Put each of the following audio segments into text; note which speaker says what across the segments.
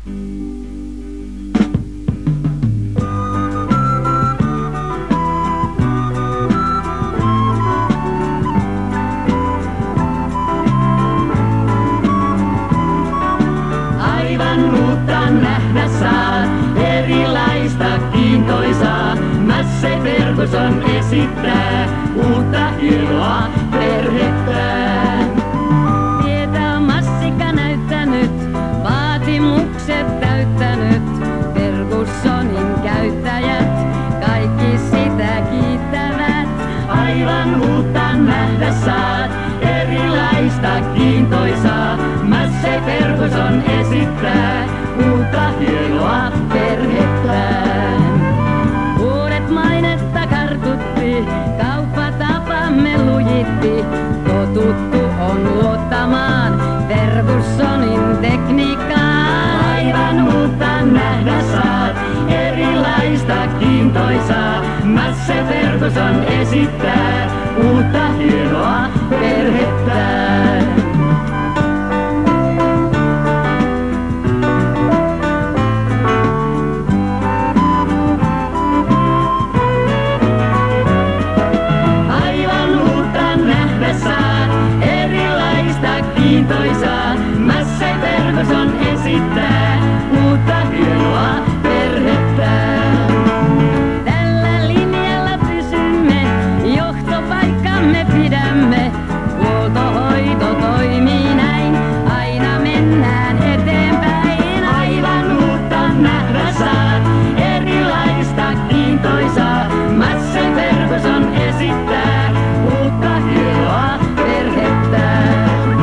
Speaker 1: Aivan uutta nähdä saa, erilaista kiintoisaa. Massey Ferguson esittää uutta hienoa perhettään.
Speaker 2: Tietä on Massika näyttänyt, vaatimukset täyttänyt. Fergusonin käyttäjät, kaikki sitä kiittävät.
Speaker 1: Aivan uutta nähdä saat, erilaista kiintoisaa. Massey Ferguson esittää uutta hienoa perhettään.
Speaker 2: Uudet mainetta kartutti, kauppatapamme lujitti. Totuttu on luottamaan Fergusonin tekniikkaan.
Speaker 1: Aivan uutta nähdä saat, erilaista kiintoisaa. Massey Ferguson esittää uutta hienoa perhettään. Aivan uutta nähdä saat, erilaista kiintoisaa. Massey Ferguson esittää uutta hienoa perhettään.
Speaker 2: Tällä linjalla pysymme, johtopaikkamme pidämme. Huoltohoito toimii näin, aina mennään eteenpäin.
Speaker 1: Aivan uutta nähdä saat, erilaista kiintoisaa. Massey Ferguson esittää uutta hienoa perhettään.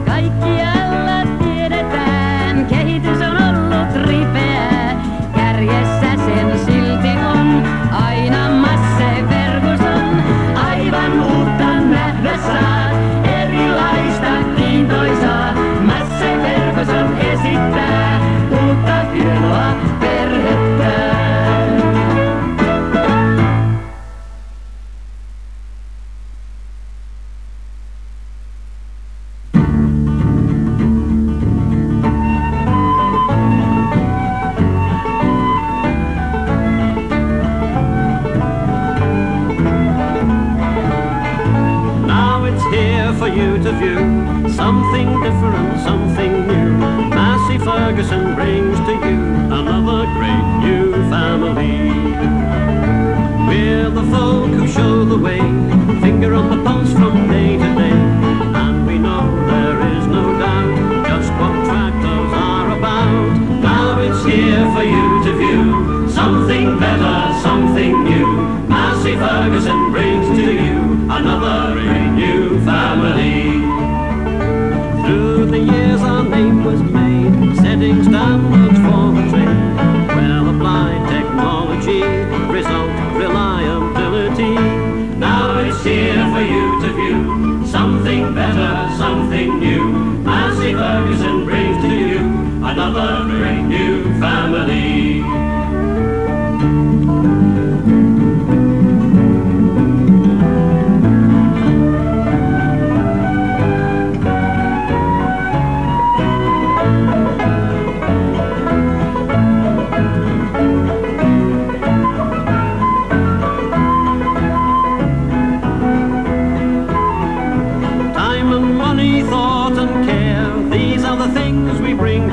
Speaker 2: Kaikkialla tiedetään, kehitys on ollut ripeää. Kärjessä sen silti on aina Massey Ferguson.
Speaker 1: Aivan uutta nähdä saat, erilaista kiintoisaa. Massey Ferguson esittää uutta hienoa perhettään.
Speaker 3: Now it's here for you to view something different, something new. Massey Ferguson brings to you another great new family. We're the folk who show the way, finger on the pulse from day to day. And we know there is no doubt just what tractors are about. Now it's here for you to view something better, something new. Massey Ferguson brings to you another great new family. Through the years our name was made, setting standards for the trade. Well applied technology, result reliability. Now it's here for you to view something better, something new. Massey Ferguson brings to you another great new family.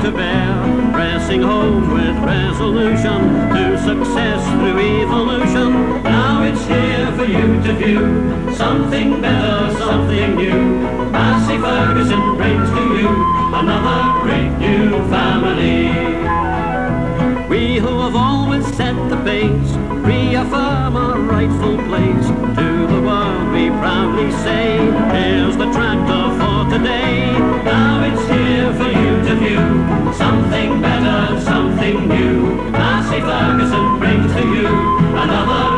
Speaker 3: To bear, pressing home with resolution to success through evolution. Now it's here for you to view something better, something new. Massey Ferguson brings to you another great new family. We who have always set the pace, reaffirm our rightful place. To the world we proudly say, here's the tractor for today. Now it's here for you to view something better, something new. Massey Ferguson brings to you another